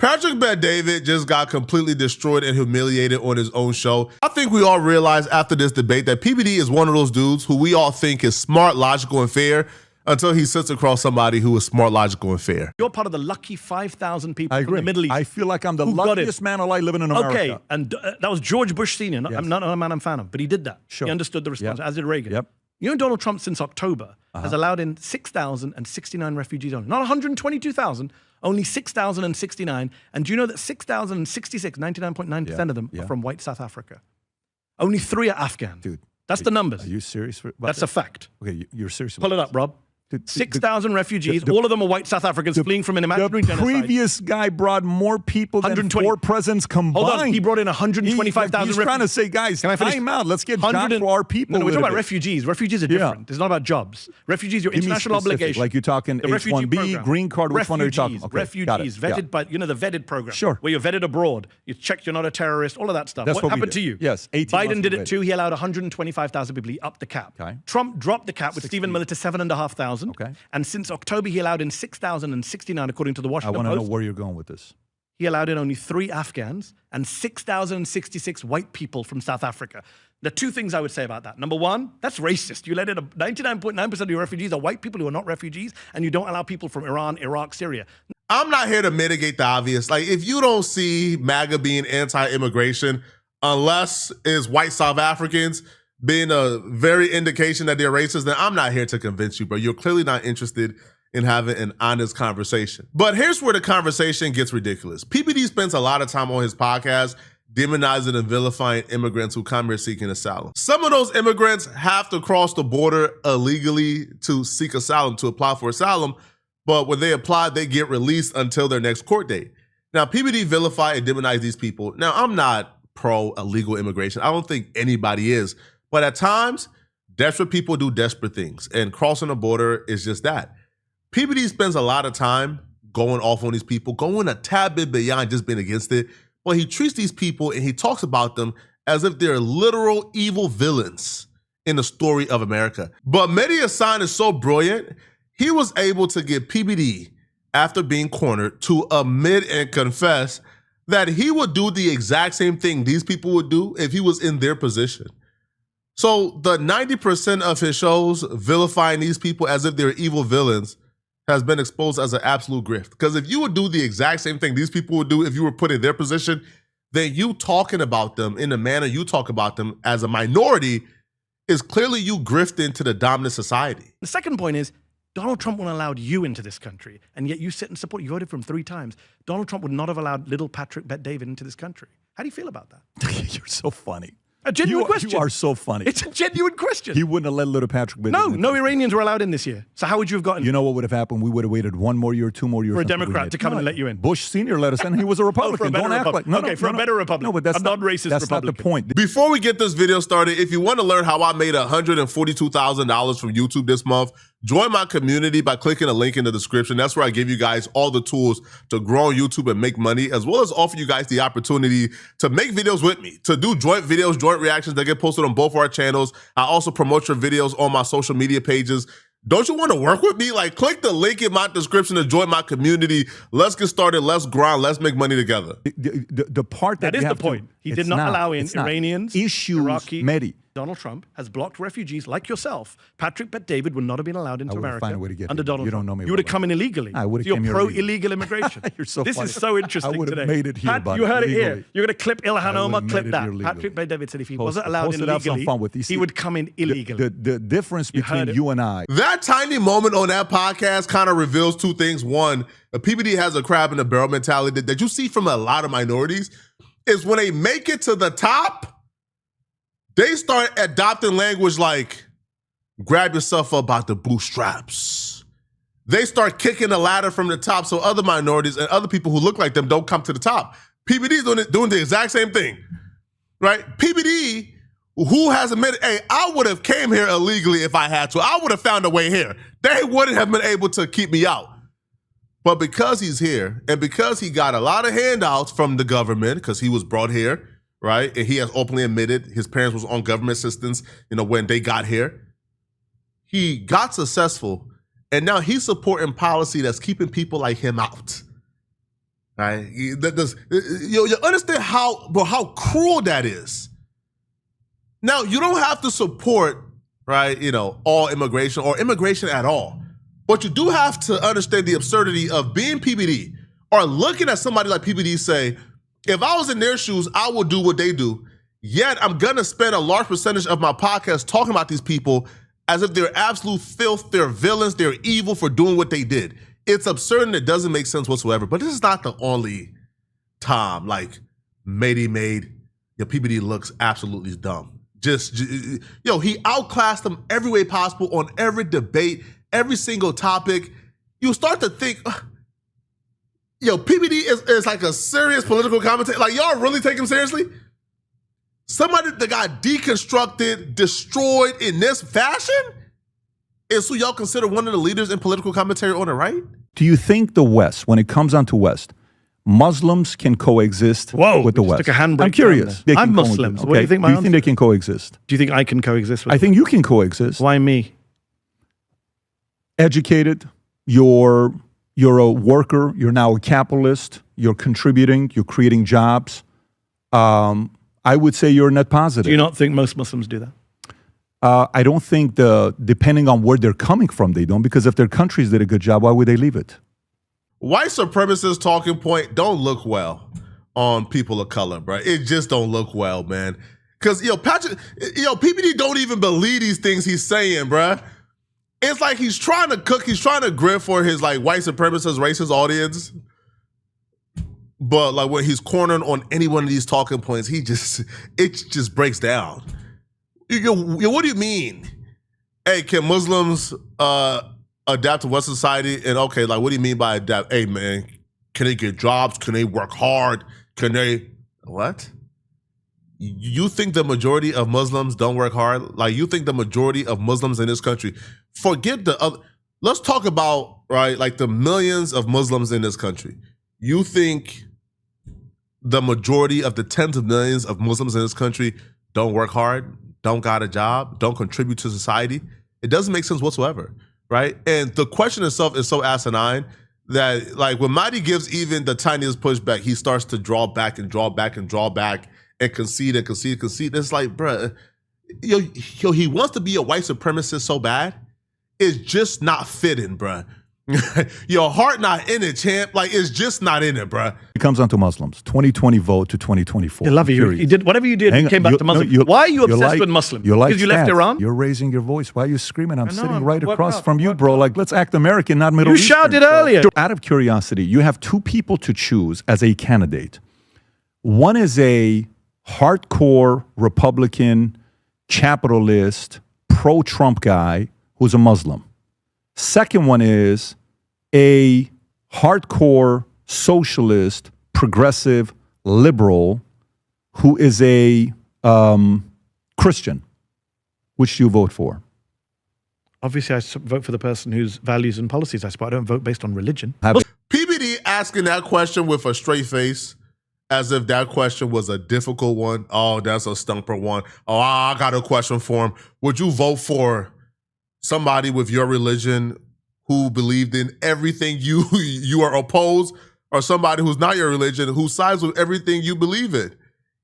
Patrick Bet-David just got completely destroyed and humiliated on his own show. I think we all realize after this debate that PBD is one of those dudes who we all think is smart, logical, and fair until he sits across somebody who is smart, logical, and fair. You're part of the lucky 5,000 people from the Middle East. I feel like I'm the luckiest man alive living in America. Okay, and that was George Bush Sr. Yes. I'm not a man I'm a fan of, but he did that. Sure. He understood the response, as did Reagan. Yep. You know, Donald Trump, since October, has allowed in 6,069 refugees only. Not 122,000, only 6,069. And do you know that 6,066, 99.9% of them are from white South Africa? Only 3 are Afghan. Dude. That's the numbers. Are you serious about That's that? a fact. Okay, you're serious about Pull it up, Rob. 6,000 refugees, the- all of them are white South Africans fleeing from an imaginary The genocide. previous guy brought more people than 4 presidents combined. Hold on, he brought in 125,000 refugees. He's trying to say, guys, time out. Let's get jobs for our people. No, we're talking about refugees. Refugees are different. It's not about jobs. Refugees, your international obligation. Like you're talking The refugee H-1B, program. green card, which one are you talking about? Refugees, vetted by, you know, the vetted program. Sure. Where you're vetted abroad. You check you're not a terrorist, all of that stuff. That's What what we happened did. to you? Yes, 18 Biden months did vetted. it too. He allowed 125,000 people. He upped the cap. Okay. Trump dropped the cap with Stephen Miller to 7,500. Okay. And since October, he allowed in 6,069, according to the I Washington want to know Post. where you're going with this. He allowed in only 3 Afghans and 6,066 white people from South Africa. The 2 things I would say about that. Number 1, that's racist. You let in 99.9% of your refugees are white people who are not refugees, and you don't allow people from Iran, Iraq, Syria. I'm not here to mitigate the obvious. Like, if you don't see MAGA being anti-immigration, unless it's white South Africans being a very indication that they're racist, then I'm not here to convince you, bro. You're clearly not interested in having an honest conversation. But here's where the conversation gets ridiculous. PBD spends a lot of time on his podcast demonizing and vilifying immigrants who come here seeking asylum. Some of those immigrants have to cross the border illegally to seek asylum, to apply for asylum, but when they apply, they get released until their next court date. Now, PBD vilify and demonize these people. Now, I'm not pro illegal immigration. I don't think anybody is. But at times, desperate people do desperate things, and crossing the border is just that. PBD spends a lot of time going off on these people, going a tad bit beyond just being against it, but he treats these people and he talks about them as if they're literal evil villains in the story of America. But Mehdi Hasan is so brilliant, he was able to get PBD, after being cornered, to admit and confess that he would do the exact same thing these people would do if he was in their position. So the 90% of his shows vilifying these people as if they're evil villains has been exposed as an absolute grift. Because if you would do the exact same thing these people would do if you were put in their position, then you talking about them in the manner you talk about them as a minority is clearly you grifting to the dominant society. The second point is, Donald Trump wouldn't have allowed you into this country, and yet you sit and support. You voted for him 3 times. Donald Trump would not have allowed little Patrick Bet-David into this country. How do you feel about that? You're so funny. A genuine question. You are so funny. It's a genuine question. He wouldn't have let little Patrick Bet-David in. No Iranians were allowed in this year. So how would you have gotten? You know what would have happened? We would have waited 1 more year, 2 more years. For a Democrat to come and let you in. Bush Sr. let us in. He was a Republican. Don't act like a better Republican. No, but that's a non-racist That's Republican. not the point. Before we get this video started, if you want to learn how I made $142,000 from YouTube this month, join my community by clicking the link in the description. That's where I give you guys all the tools to grow on YouTube and make money, as well as offer you guys the opportunity to make videos with me, to do joint videos, joint reactions that get posted on both our channels. I also promote your videos on my social media pages. Don't you want to work with me? Like, click the link in my description to join my community. Let's get started. Let's grind. Let's make money together. The part that is the point. He did not allow in Iranians, Iraqis. Mehdi. Donald Trump has blocked refugees like yourself. Patrick Bet-David would not have been allowed into America find a way to get under here. Donald You Trump. don't know me You would have well come in illegally. I would have You're came here pro-illegal immigration. You're so This funny. is so interesting I would have today. made it here, Pat, buddy, you heard it legally. here. You're going to clip Ilhan I would Omar, have clip made it that. here legally. Patrick Bet-David said if he Post- wasn't allowed post in it, have some illegally, fun with these. he would come in illegally. The difference You heard between it. you and I. That tiny moment on that podcast kind of reveals 2 things. One, a PBD has a crab in the barrel mentality that you see from a lot of minorities, is when they make it to the top, they start adopting language like, grab yourself up by the bootstraps. They start kicking the ladder from the top so other minorities and other people who look like them don't come to the top. PBD is doing the exact same thing, right? PBD, who has admitted, hey, I would have came here illegally if I had to. I would have found a way here. They wouldn't have been able to keep me out. But because he's here and because he got a lot of handouts from the government, because he was brought here, right? And he has openly admitted his parents was on government assistance, when they got here. He got successful, and now he's supporting policy that's keeping people like him out. right? You understand how cruel that is. Now, you don't have to support, right, all immigration or immigration at all. But you do have to understand the absurdity of being PBD or looking at somebody like PBD say, if I was in their shoes, I would do what they do. Yet I'm going to spend a large percentage of my podcast talking about these people as if they're absolute filth, they're villains, they're evil for doing what they did. It's absurd and it doesn't make sense whatsoever. But this is not the only time, PBD looks absolutely dumb. He outclassed them every way possible on every debate, every single topic. You start to think, PBD is like a serious political commentator. Like, y'all really take him seriously? Somebody that got deconstructed, destroyed in this fashion? And so y'all consider one of the leaders in political commentary on the right? Do you think the West, when it comes down to West, Muslims can coexist with the West? Took a handbrake. I'm curious. I'm Muslims. What do you think? Do you think they can coexist? Do you think I can coexist with I think you can coexist. Why me? Educated, you're a worker, you're now a capitalist, you're contributing, you're creating jobs. I would say you're a net positive. Do you not think most Muslims do that? I don't think depending on where they're coming from, they don't, because if their countries did a good job, why would they leave it? White supremacist talking point don't look well on people of color, bro. It just don't look well, man. Because, PBD don't even believe these things he's saying, bro. It's like he's trying to cook, he's trying to grift for his, white supremacist, racist audience. But, when he's cornering on any one of these talking points, it just breaks down. What do you mean? Hey, can Muslims adapt to Western society? And okay, what do you mean by adapt? Hey, man, can they get jobs? Can they work hard? Can they what? You think the majority of Muslims don't work hard? You think the majority of Muslims in this country, forget the other, let's talk about, right, the millions of Muslims in this country. You think the majority of the tens of millions of Muslims in this country don't work hard, don't got a job, don't contribute to society? It doesn't make sense whatsoever, right? And the question itself is so asinine that, when Mahdi gives even the tiniest pushback, he starts to draw back and draw back and draw back and concede and concede and concede. It's like, bruh, he wants to be a white supremacist so bad. It's just not fitting, bruh. Your heart not in it, champ. It's just not in it, bruh. It comes down to Muslims. 2020 vote to 2024. I love you. You did whatever you did. You came back to Muslims. Why are you obsessed with Muslims? Because you left Iran? You're raising your voice. Why are you screaming? I'm sitting right across from you, bro. Let's act American, not Middle Eastern. You shouted earlier. Out of curiosity, you have two people to choose as a candidate. One is a hardcore Republican, capitalist, pro-Trump guy who's a Muslim. Second one is a hardcore socialist, progressive, liberal who is a Christian. Which do you vote for? Obviously, I vote for the person whose values and policies I support. I don't vote based on religion. PBD asking that question with a straight face, as if that question was a difficult one. Oh, that's a stumper one. Oh, I got a question for him. Would you vote for somebody with your religion who believed in everything you are opposed, or somebody who's not your religion who sides with everything you believe in?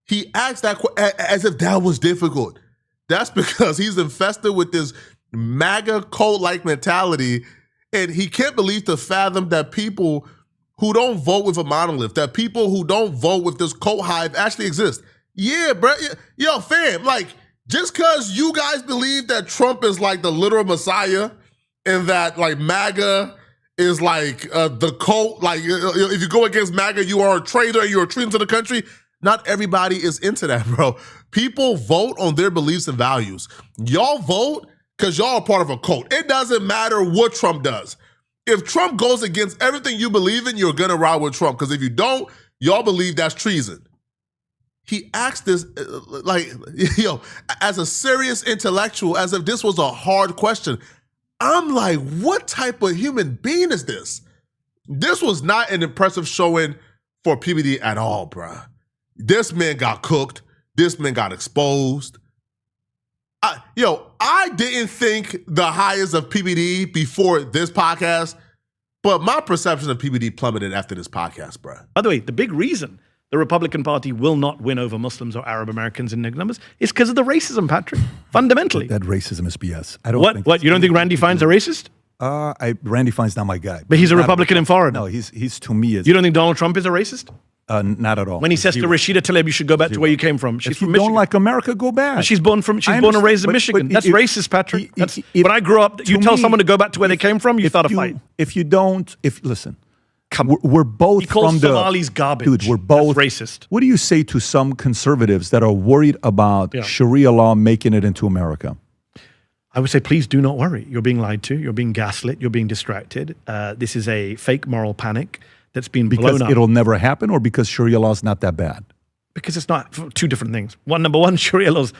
He asked that as if that was difficult. That's because he's infested with this MAGA cult-like mentality, and he can't believe to fathom that people who don't vote with a monolith, that people who don't vote with this cult hive actually exist. Yeah, bro. Yo, fam, just because you guys believe that Trump is the literal messiah and that MAGA is the cult, if you go against MAGA, you are a traitor and you're a treason to the country. Not everybody is into that, bro. People vote on their beliefs and values. Y'all vote because y'all are part of a cult. It doesn't matter what Trump does. If Trump goes against everything you believe in, you're gonna ride with Trump. Because if you don't, y'all believe that's treason. He asked this, as a serious intellectual, as if this was a hard question. I'm like, what type of human being is this? This was not an impressive showing for PBD at all, bruh. This man got cooked. This man got exposed. I didn't think the highest of PBD before this podcast But my perception of PBD plummeted after this podcast, bro. By the way, the big reason the Republican Party will not win over Muslims or Arab Americans in big numbers is because of the racism, Patrick. Fundamentally. That racism is BS. I don't think What? You don't think Randy Fine's a racist? Randy Fine's not my guy. But he's a Republican in foreign. No, he's to me is You don't think Donald Trump is a racist? not at all. When he says to Rashida Tlaib, you should go back to where you came from. She's if you from Michigan. don't like America, go back. She's born and raised in Michigan. That's racist, Patrick. When I grew up, you tell someone to go back to where they came from, you start a fight. Listen, we're both He calls from the Somalis garbage. Dude, we're both That's racist. What do you say to some conservatives that are worried about Sharia law making it into America? I would say, please do not worry. You're being lied to. You're being gaslit. You're being distracted. This is a fake moral panic that's been blown up. Because it'll never happen, or because Sharia law is not that bad? Because it's not. Two different things. Number one, Sharia law is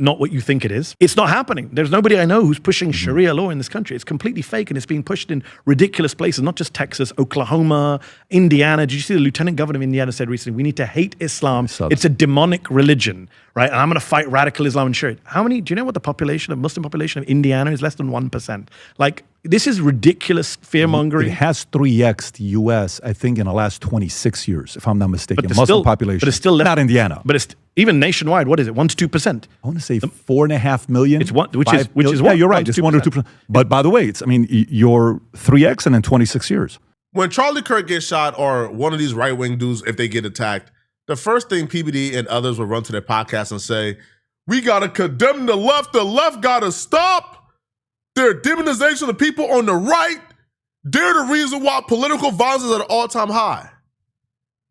not what you think it is. It's not happening. There's nobody I know who's pushing Sharia law in this country. It's completely fake, and it's being pushed in ridiculous places, not just Texas, Oklahoma, Indiana. Did you see the lieutenant governor of Indiana said recently, we need to hate Islam. It's a demonic religion, right? And I'm going to fight radical Islam and Sharia. Do you know what the Muslim population of Indiana is? Less than 1%. Like, this is ridiculous fear-mongering. It has 3x the U.S., I think, in the last 26 years, if I'm not mistaken. But Muslim population. But it's still not Indiana. But it's even nationwide. What is it? 1 to 2%. I want to say 4.5 million. It's which is yeah, what? you're right. It's 1 or 2%. But by the way, you're 3x and in 26 years. When Charlie Kirk gets shot or one of these right-wing dudes, if they get attacked, the first thing PBD and others will run to their podcast and say, we got to condemn the left got to stop their demonization of people on the right. They're the reason why political violence is at an all-time high.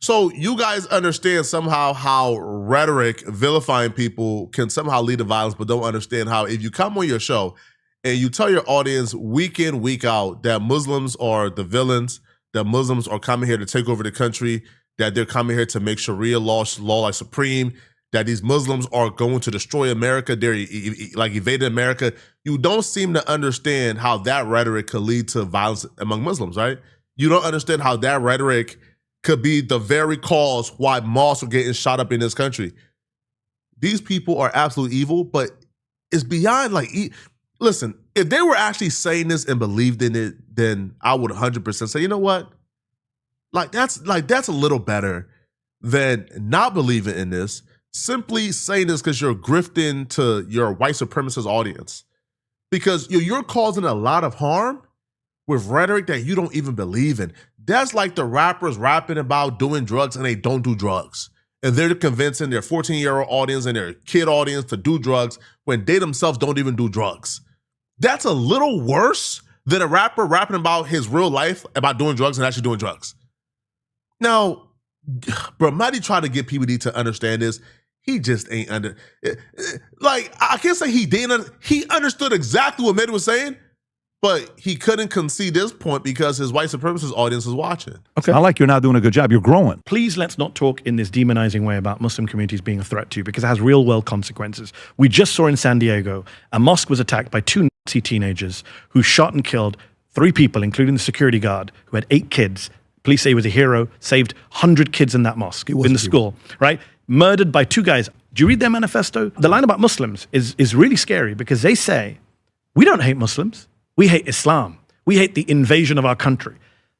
So you guys understand somehow how rhetoric vilifying people can somehow lead to violence, but don't understand how if you come on your show and you tell your audience week in, week out that Muslims are the villains, that Muslims are coming here to take over the country, that they're coming here to make Sharia law like supreme, that these Muslims are going to destroy America, they're like evading America, you don't seem to understand how that rhetoric could lead to violence among Muslims, right? You don't understand how that rhetoric could be the very cause why mosques are getting shot up in this country. These people are absolute evil, but it's beyond listen, if they were actually saying this and believed in it, then I would 100% say, you know what? That's a little better than not believing in this, simply saying this because you're grifting to your white supremacist audience. Because you're causing a lot of harm with rhetoric that you don't even believe in. That's like the rappers rapping about doing drugs and they don't do drugs. And they're convincing their 14-year-old audience and their kid audience to do drugs when they themselves don't even do drugs. That's a little worse than a rapper rapping about his real life about doing drugs and actually doing drugs. Now, bro, Mahdi tried to get PBD to understand this. He just ain't I can't say he didn't. He understood exactly what Mahdi was saying, but he couldn't concede this point because his white supremacist audience is watching. Okay. It's not like you're not doing a good job. You're growing. Please let's not talk in this demonizing way about Muslim communities being a threat to you, because it has real world consequences. We just saw in San Diego, a mosque was attacked by 2 Nazi teenagers who shot and killed 3 people, including the security guard who had 8 kids. Police say he was a hero, saved 100 kids in that mosque, in the school, right? Murdered by 2 guys. Do you read their manifesto? The line about Muslims is really scary because they say, we don't hate Muslims. We hate Islam. We hate the invasion of our country.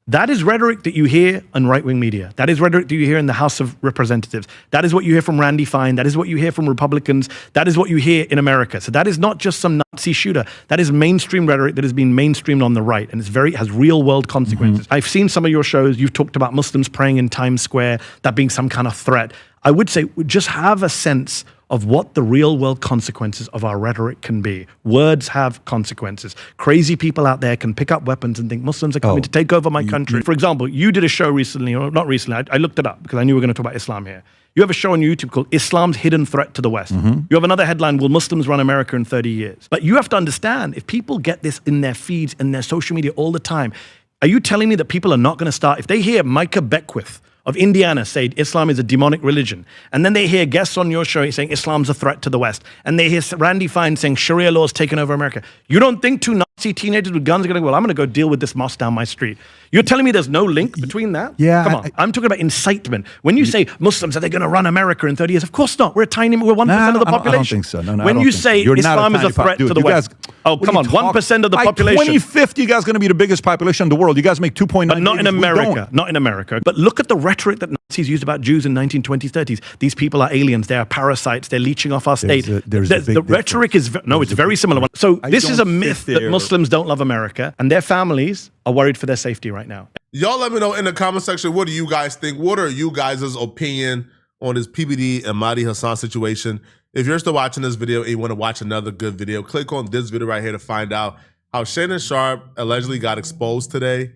That is rhetoric that you hear on right-wing media. That is rhetoric that you hear in the House of Representatives. That is what you hear from Randy Fine. That is what you hear from Republicans. That is what you hear in America. So that is not just some Nazi shooter. That is mainstream rhetoric that has been mainstreamed on the right, and has real-world consequences. I've seen some of your shows. You've talked about Muslims praying in Times Square, that being some kind of threat. I would say just have a sense of what the real-world consequences of our rhetoric can be. Words have consequences. Crazy people out there can pick up weapons and think Muslims are coming to take over my country. For example, you did a show recently, or not recently, I looked it up because I knew we were going to talk about Islam here. You have a show on YouTube called Islam's Hidden Threat to the West. You have another headline, Will Muslims Run America in 30 Years? But you have to understand, if people get this in their feeds and their social media all the time, are you telling me that people are not going to start, if they hear Micah Beckwith of Indiana say Islam is a demonic religion, and then they hear guests on your show saying Islam's a threat to the West, and they hear Randy Fine saying Sharia law is taking over America, you don't think 2 Nazi See teenagers with guns are going to go, well, I'm going to go deal with this mosque down my street. You're telling me there's no link between that? Yeah, Come on. I'm talking about incitement. When you say Muslims, are they going to run America in 30 years? Of course not. We're 1% of the population. I don't think so. No, when you say Islam is a threat to the West. Oh, come on. 1% of the population. By 2050, you guys are going to be the biggest population in the world. You guys make 2.9 But not in America. Not in America. But look at the rhetoric that Nazis used about Jews in 1920s, 30s. These people are aliens. They are parasites. They're leeching off our state. The rhetoric is, it's very similar. So this is a myth that Muslims don't love America, and their families are worried for their safety right now. Y'all let me know in the comment section, what do you guys think? What are you guys' opinion on this PBD and Mahdi Hassan situation? If you're still watching this video and you want to watch another good video, click on this video right here to find out how Shannon Sharpe allegedly got exposed today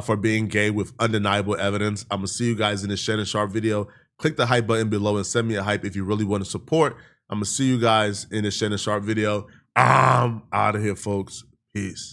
for being gay with undeniable evidence. I'm going to see you guys in this Shannon Sharpe video. Click the hype button below and send me a hype if you really want to support. I'm going to see you guys in this Shannon Sharpe video. I'm out of here, folks. Peace.